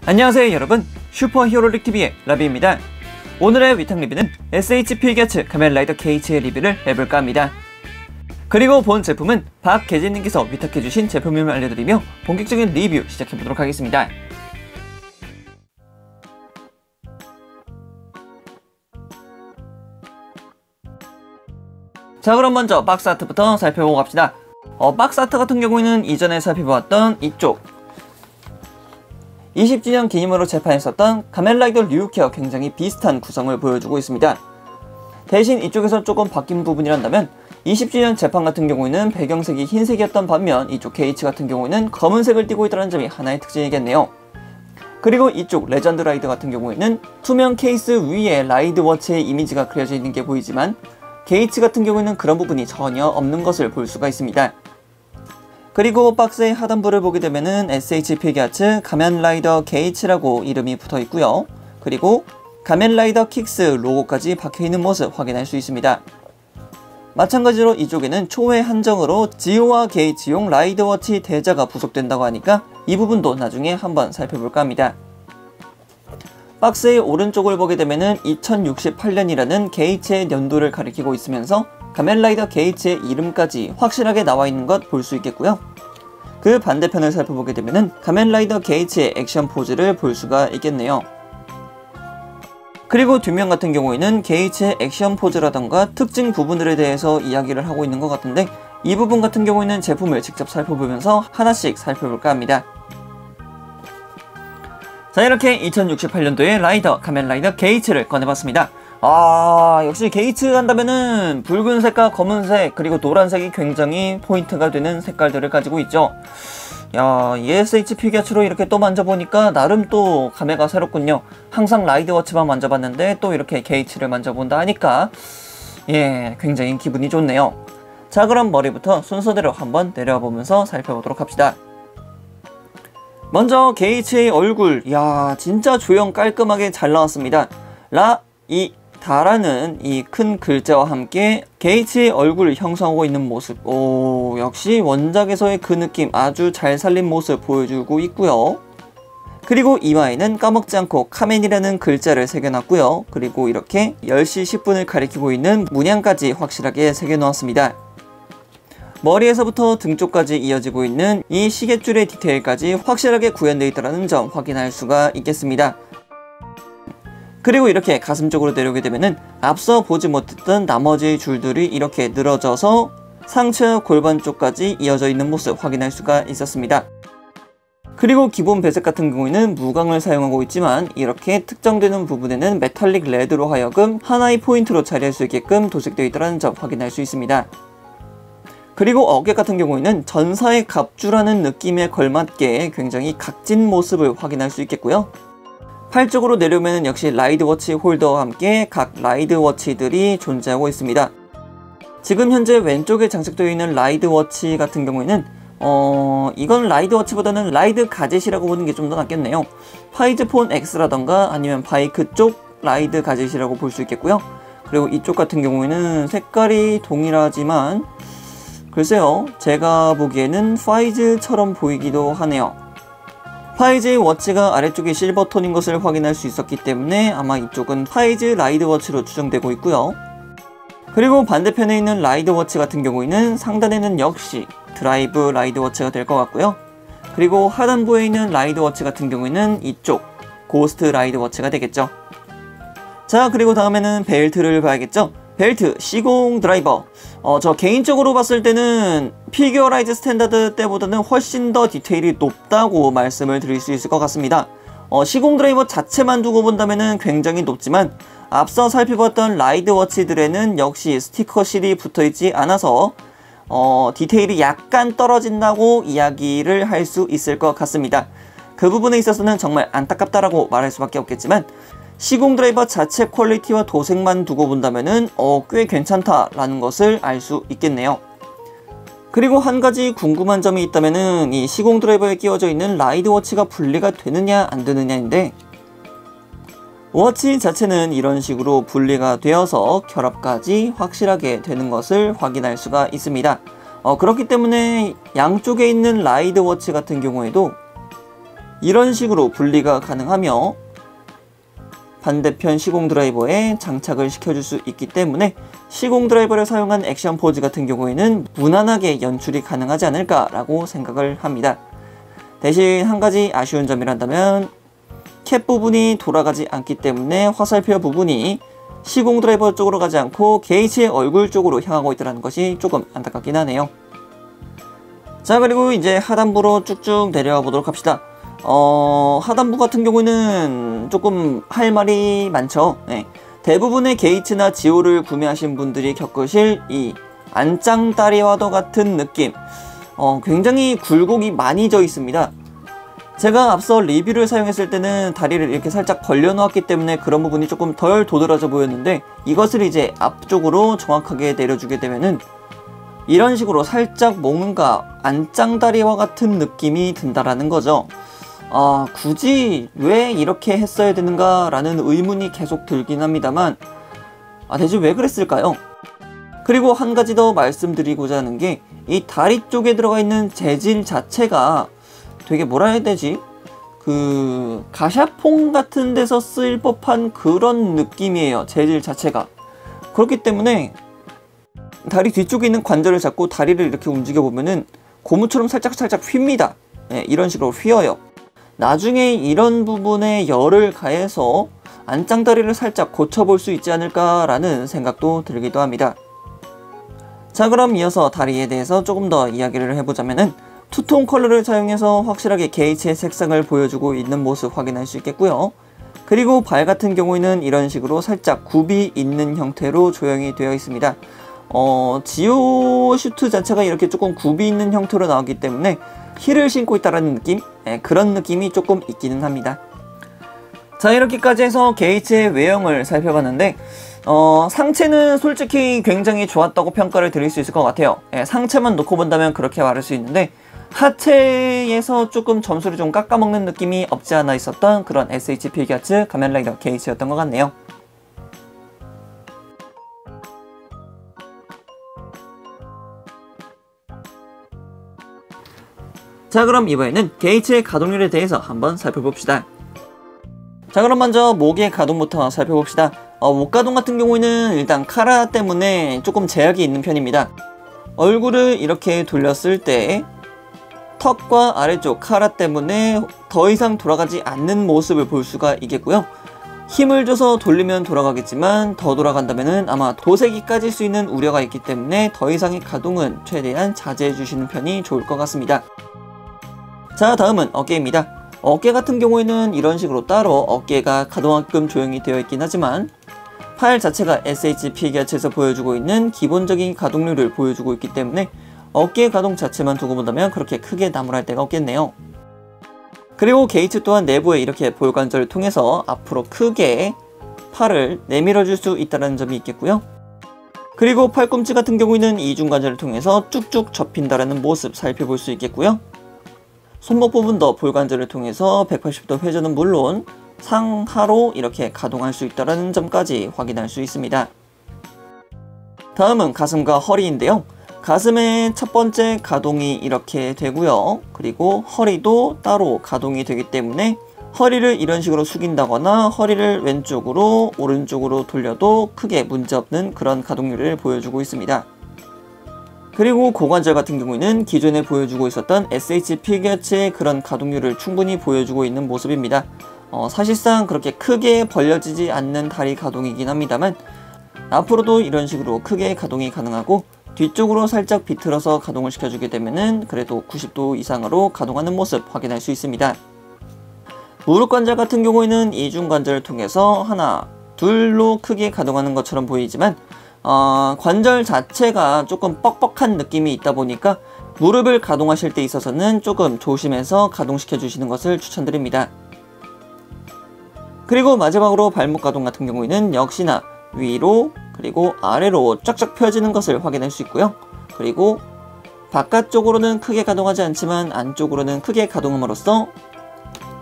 안녕하세요 여러분, 슈퍼히어로릭TV의 라비입니다. 오늘의 위탁 리뷰는 SH 필기아츠 가면라이더 KH의 리뷰를 해볼까 합니다. 그리고 본 제품은 박계진님께서 위탁해주신 제품임을 알려드리며 본격적인 리뷰 시작해보도록 하겠습니다. 자, 그럼 먼저 박스 아트부터 살펴보고 갑시다. 박스 아트 같은 경우에는 이전에 살펴보았던 이쪽 20주년 기념으로 재판했었던 가면라이더 류키와 굉장히 비슷한 구성을 보여주고 있습니다. 대신 이쪽에서 조금 바뀐 부분이란다면 20주년 재판 같은 경우에는 배경색이 흰색이었던 반면 이쪽 KH 같은 경우에는 검은색을 띠고 있다는 점이 하나의 특징이겠네요. 그리고 이쪽 레전드 라이더 같은 경우에는 투명 케이스 위에 라이드 워치의 이미지가 그려져 있는 게 보이지만 KH 같은 경우에는 그런 부분이 전혀 없는 것을 볼 수가 있습니다. 그리고 박스의 하단부를 보게 되면은 SH 필기아츠 가면라이더 KH라고 이름이 붙어 있고요. 그리고 가면라이더 킥스 로고까지 박혀있는 모습 확인할 수 있습니다. 마찬가지로 이쪽에는 초회 한정으로 지오와 게이츠용 라이드워치 대자가 부속된다고 하니까 이 부분도 나중에 한번 살펴볼까 합니다. 박스의 오른쪽을 보게 되면은 2068년이라는 게이츠의 연도를 가리키고 있으면서 가면라이더 게이츠의 이름까지 확실하게 나와 있는 것 볼 수 있겠고요. 그 반대편을 살펴보게 되면은 가면라이더 게이츠의 액션 포즈를 볼 수가 있겠네요. 그리고 뒷면 같은 경우에는 게이츠의 액션 포즈라던가 특징 부분들에 대해서 이야기를 하고 있는 것 같은데 이 부분 같은 경우에는 제품을 직접 살펴보면서 하나씩 살펴볼까 합니다. 자, 이렇게 2068년도의 라이더 가면라이더 게이츠를 꺼내봤습니다. 역시 게이츠 한다면은 붉은색과 검은색 그리고 노란색이 굉장히 포인트가 되는 색깔들을 가지고 있죠. 야, ESH 필기아츠로 이렇게 또 만져보니까 나름 또 감회가 새롭군요. 항상 라이드워치만 만져봤는데 또 이렇게 게이츠를 만져본다 하니까 굉장히 기분이 좋네요. 자, 그럼 머리부터 순서대로 한번 내려보면서 살펴보도록 합시다. 먼저 게이츠의 얼굴, 진짜 조형 깔끔하게 잘 나왔습니다. 다라는 이 큰 글자와 함께 게이츠의 얼굴을 형성하고 있는 모습, 역시 원작에서의 그 느낌 아주 잘 살린 모습 보여주고 있고요. 그리고 이마에는 까먹지 않고 카멘이라는 글자를 새겨놨고요. 그리고 이렇게 10시 10분을 가리키고 있는 문양까지 확실하게 새겨놓았습니다. 머리에서부터 등 쪽까지 이어지고 있는 이 시계줄의 디테일까지 확실하게 구현되어 있다는 점 확인할 수가 있겠습니다. 그리고 이렇게 가슴 쪽으로 내려오게 되면은 앞서 보지 못했던 나머지 줄들이 이렇게 늘어져서 상체와 골반 쪽까지 이어져 있는 모습 확인할 수가 있었습니다. 그리고 기본 배색 같은 경우에는 무광을 사용하고 있지만 이렇게 특정되는 부분에는 메탈릭 레드로 하여금 하나의 포인트로 자리할 수 있게끔 도색되어 있다는 점 확인할 수 있습니다. 그리고 어깨 같은 경우에는 전사의 갑주라는 느낌에 걸맞게 굉장히 각진 모습을 확인할 수 있겠고요. 팔 쪽으로 내려오면 역시 라이드워치 홀더와 함께 각 라이드워치들이 존재하고 있습니다. 지금 현재 왼쪽에 장착되어 있는 라이드워치 같은 경우에는 이건 라이드워치보다는 라이드 가젯이라고 보는 게 좀 더 낫겠네요. 파이즈폰 X라던가 아니면 바이크 쪽 라이드 가젯이라고 볼 수 있겠고요. 그리고 이쪽 같은 경우에는 색깔이 동일하지만 글쎄요, 제가 보기에는 파이즈처럼 보이기도 하네요. 파이즈의 워치가 아래쪽이 실버톤인 것을 확인할 수 있었기 때문에 아마 이쪽은 파이즈 라이드워치로 추정되고 있고요. 그리고 반대편에 있는 라이드워치 같은 경우에는 상단에는 역시 드라이브 라이드워치가 될 것 같고요. 그리고 하단부에 있는 라이드워치 같은 경우에는 이쪽 고스트 라이드워치가 되겠죠. 자, 그리고 다음에는 벨트를 봐야겠죠. 벨트, 시공 드라이버. 저 개인적으로 봤을 때는 피규어라이즈 스탠다드 때보다는 훨씬 더 디테일이 높다고 말씀을 드릴 수 있을 것 같습니다. 시공 드라이버 자체만 두고 본다면 굉장히 높지만 앞서 살펴봤던 라이드 워치들에는 역시 스티커 실이 붙어있지 않아서 디테일이 약간 떨어진다고 이야기를 할 수 있을 것 같습니다. 그 부분에 있어서는 정말 안타깝다라고 말할 수밖에 없겠지만 시공 드라이버 자체 퀄리티와 도색만 두고 본다면은 꽤 괜찮다라는 것을 알 수 있겠네요. 그리고 한 가지 궁금한 점이 있다면은 이 시공 드라이버에 끼워져 있는 라이드 워치가 분리가 되느냐 안 되느냐인데 워치 자체는 이런 식으로 분리가 되어서 결합까지 확실하게 되는 것을 확인할 수가 있습니다. 그렇기 때문에 양쪽에 있는 라이드 워치 같은 경우에도 이런 식으로 분리가 가능하며 반대편 시공 드라이버에 장착을 시켜줄 수 있기 때문에 시공 드라이버를 사용한 액션 포즈 같은 경우에는 무난하게 연출이 가능하지 않을까라고 생각을 합니다. 대신 한 가지 아쉬운 점이란다면 캡 부분이 돌아가지 않기 때문에 화살표 부분이 시공 드라이버 쪽으로 가지 않고 게이츠의 얼굴 쪽으로 향하고 있다는 것이 조금 안타깝긴 하네요. 자, 그리고 이제 하단부로 쭉쭉 내려가 보도록 합시다. 하단부 같은 경우는 조금 할 말이 많죠. 네. 대부분의 게이츠나 지오를 구매하신 분들이 겪으실 이 안짱다리와도 같은 느낌, 굉장히 굴곡이 많이 져 있습니다. 제가 앞서 리뷰를 사용했을 때는 다리를 이렇게 살짝 벌려 놓았기 때문에 그런 부분이 조금 덜 도드라져 보였는데, 이것을 이제 앞쪽으로 정확하게 내려주게 되면은 이런 식으로 살짝 뭔가 안짱다리와 같은 느낌이 든다라는 거죠. 굳이 왜 이렇게 했어야 되는가 라는 의문이 계속 들긴 합니다만, 대체 왜 그랬을까요? 그리고 한 가지 더 말씀드리고자 하는 게, 이 다리 쪽에 들어가 있는 재질 자체가 되게 뭐라 해야 되지? 가샤퐁 같은 데서 쓰일 법한 그런 느낌이에요, 재질 자체가. 그렇기 때문에 다리 뒤쪽에 있는 관절을 잡고 다리를 이렇게 움직여 보면은 고무처럼 살짝 휩니다. 네, 이런 식으로 휘어요. 나중에 이런 부분에 열을 가해서 안짱다리를 살짝 고쳐볼 수 있지 않을까라는 생각도 들기도 합니다. 자, 그럼 이어서 다리에 대해서 조금 더 이야기를 해보자면은 투톤 컬러를 사용해서 확실하게 게이츠의 색상을 보여주고 있는 모습 확인할 수 있겠고요. 그리고 발 같은 경우에는 이런 식으로 살짝 굽이 있는 형태로 조형이 되어 있습니다. 지오 슈트 자체가 이렇게 조금 굽이 있는 형태로 나오기 때문에 힐을 신고 있다는 느낌? 그런 느낌이 조금 있기는 합니다. 자, 이렇게까지 해서 게이츠의 외형을 살펴봤는데, 상체는 솔직히 굉장히 좋았다고 평가를 드릴 수 있을 것 같아요. 상체만 놓고 본다면 그렇게 말할 수 있는데, 하체에서 조금 점수를 좀 깎아먹는 느낌이 없지 않아 있었던 그런 SH 피겨츠 가면라이더 게이츠였던 것 같네요. 자, 그럼 이번에는 게이츠의 가동률에 대해서 한번 살펴봅시다. 자, 그럼 먼저 목의 가동부터 살펴봅시다. 목 가동 같은 경우에는 일단 카라 때문에 조금 제약이 있는 편입니다. 얼굴을 이렇게 돌렸을 때 턱과 아래쪽 카라 때문에 더 이상 돌아가지 않는 모습을 볼 수가 있겠고요. 힘을 줘서 돌리면 돌아가겠지만 더 돌아간다면 아마 도색이 까질 수 있는 우려가 있기 때문에 더 이상의 가동은 최대한 자제해 주시는 편이 좋을 것 같습니다. 자, 다음은 어깨입니다. 어깨 같은 경우에는 이런 식으로 따로 어깨가 가동하게끔 조형이 되어 있긴 하지만 팔 자체가 SH 피겨츠에서 보여주고 있는 기본적인 가동률을 보여주고 있기 때문에 어깨 가동 자체만 두고 본다면 그렇게 크게 나무랄 데가 없겠네요. 그리고 게이츠 또한 내부에 이렇게 볼관절을 통해서 앞으로 크게 팔을 내밀어 줄 수 있다는 점이 있겠고요. 그리고 팔꿈치 같은 경우에는 이중관절을 통해서 쭉쭉 접힌다는 모습 살펴볼 수 있겠고요. 손목 부분도 볼관절을 통해서 180도 회전은 물론 상하로 이렇게 가동할 수 있다는 점까지 확인할 수 있습니다. 다음은 가슴과 허리인데요. 가슴의 첫 번째 가동이 이렇게 되고요. 그리고 허리도 따로 가동이 되기 때문에 허리를 이런 식으로 숙인다거나 허리를 왼쪽으로 오른쪽으로 돌려도 크게 문제없는 그런 가동률을 보여주고 있습니다. 그리고 고관절 같은 경우에는 기존에 보여주고 있었던 SH 피겨츠의 그런 가동률을 충분히 보여주고 있는 모습입니다. 사실상 그렇게 크게 벌려지지 않는 다리 가동이긴 합니다만 앞으로도 이런 식으로 크게 가동이 가능하고 뒤쪽으로 살짝 비틀어서 가동을 시켜주게 되면은 그래도 90도 이상으로 가동하는 모습 확인할 수 있습니다. 무릎 관절 같은 경우에는 이중관절을 통해서 하나, 둘로 크게 가동하는 것처럼 보이지만 관절 자체가 조금 뻑뻑한 느낌이 있다 보니까 무릎을 가동하실 때 있어서는 조금 조심해서 가동시켜 주시는 것을 추천드립니다. 그리고 마지막으로 발목 가동 같은 경우에는 역시나 위로 그리고 아래로 쫙쫙 펴지는 것을 확인할 수 있고요. 그리고 바깥쪽으로는 크게 가동하지 않지만 안쪽으로는 크게 가동함으로써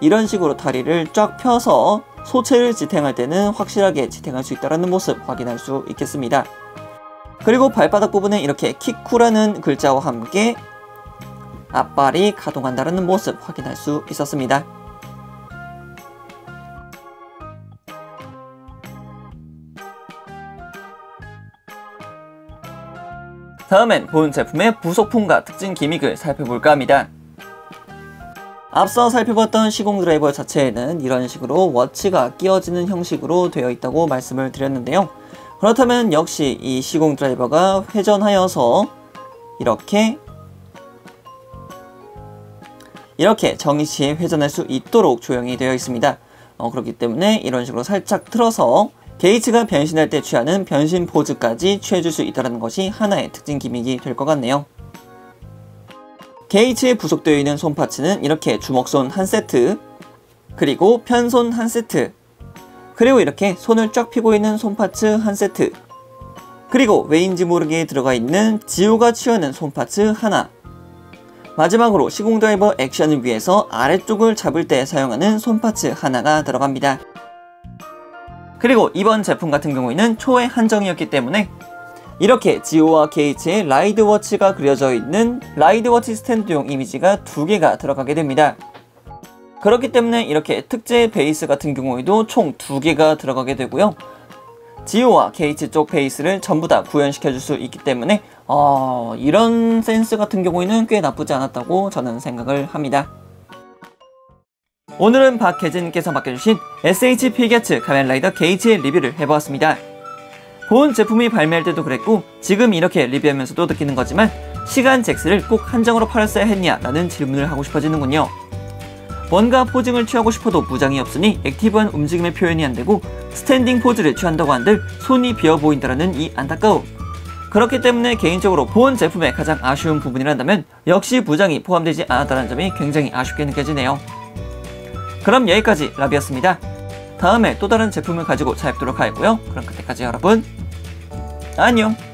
이런 식으로 다리를 쫙 펴서 소체를 지탱할 때는 확실하게 지탱할 수 있다는 모습 확인할 수 있겠습니다. 그리고 발바닥 부분에 이렇게 키쿠라는 글자와 함께 앞발이 가동한다는 모습 확인할 수 있었습니다. 다음엔 본 제품의 부속품과 특징 기믹을 살펴볼까 합니다. 앞서 살펴봤던 시공 드라이버 자체에는 이런 식으로 워치가 끼워지는 형식으로 되어 있다고 말씀을 드렸는데요. 그렇다면 역시 이 시공 드라이버가 회전하여서 이렇게 정위치에 회전할 수 있도록 조형이 되어 있습니다. 그렇기 때문에 이런 식으로 살짝 틀어서 게이츠가 변신할 때 취하는 변신 포즈까지 취해줄 수 있다는 것이 하나의 특징 기믹이 될 것 같네요. 게이츠에 부속되어 있는 손 파츠는 이렇게 주먹손 한 세트, 그리고 편손 한 세트, 그리고 이렇게 손을 쫙 펴고 있는 손 파츠 한 세트, 그리고 왜인지 모르게 들어가 있는 지오가 취하는 손 파츠 하나, 마지막으로 시공 드라이버 액션을 위해서 아래쪽을 잡을 때 사용하는 손 파츠 하나가 들어갑니다. 그리고 이번 제품 같은 경우에는 초의 한정이었기 때문에 이렇게 지오와 게이츠의 라이드워치가 그려져 있는 라이드워치 스탠드용 이미지가 2개가 들어가게 됩니다. 그렇기 때문에 이렇게 특제 베이스 같은 경우에도 총 2개가 들어가게 되고요. 지오와 게이츠 쪽 베이스를 전부 다 구현시켜줄 수 있기 때문에 이런 센스 같은 경우에는 꽤 나쁘지 않았다고 저는 생각을 합니다. 오늘은 박혜진님께서 맡겨주신 SH 피겨츠 가면라이더 게이츠의 리뷰를 해보았습니다. 본 제품이 발매할 때도 그랬고 지금 이렇게 리뷰하면서도 느끼는 거지만 시간 잭스를 꼭 한정으로 팔았어야 했냐 라는 질문을 하고 싶어지는군요. 뭔가 포징을 취하고 싶어도 무장이 없으니 액티브한 움직임의 표현이 안되고 스탠딩 포즈를 취한다고 한들 손이 비어 보인다라는 이 안타까움. 그렇기 때문에 개인적으로 본 제품의 가장 아쉬운 부분이란다면 역시 무장이 포함되지 않았다는 점이 굉장히 아쉽게 느껴지네요. 그럼 여기까지 라비였습니다. 다음에 또 다른 제품을 가지고 찾아뵙도록 하겠고요. 그럼 그때까지 여러분 안녕.